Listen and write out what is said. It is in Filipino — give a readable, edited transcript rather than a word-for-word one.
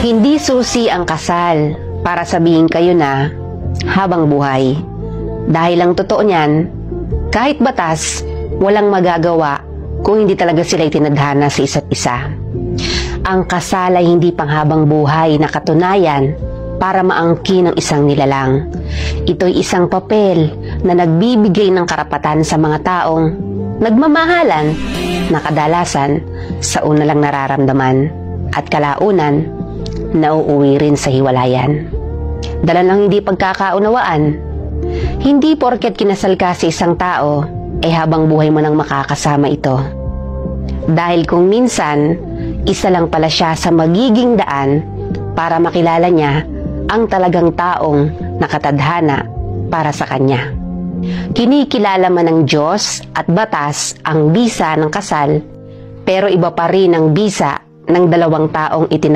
Hindi susi ang kasal para sabihin kayo na habang buhay. Dahil ang totoo niyan, kahit batas, walang magagawa kung hindi talaga sila itinadhana sa isa't isa. Ang kasal ay hindi panghabang buhay na katunayan para maangkin ng isang nilalang. Ito'y isang papel na nagbibigay ng karapatan sa mga taong nagmamahalan na kadalasan sa una lang nararamdaman at kalaunan nauuwi rin sa hiwalayan. Dala ng hindi pagkakaunawaan, hindi porket kinasal ka sa isang tao ay habang buhay mo nang makakasama ito. Dahil kung minsan, isa lang pala siya sa magiging daan para makilala niya ang talagang taong nakatadhana para sa kanya. Kinikilala man ng Diyos at batas ang bisa ng kasal, pero iba pa rin ang bisa ng dalawang taong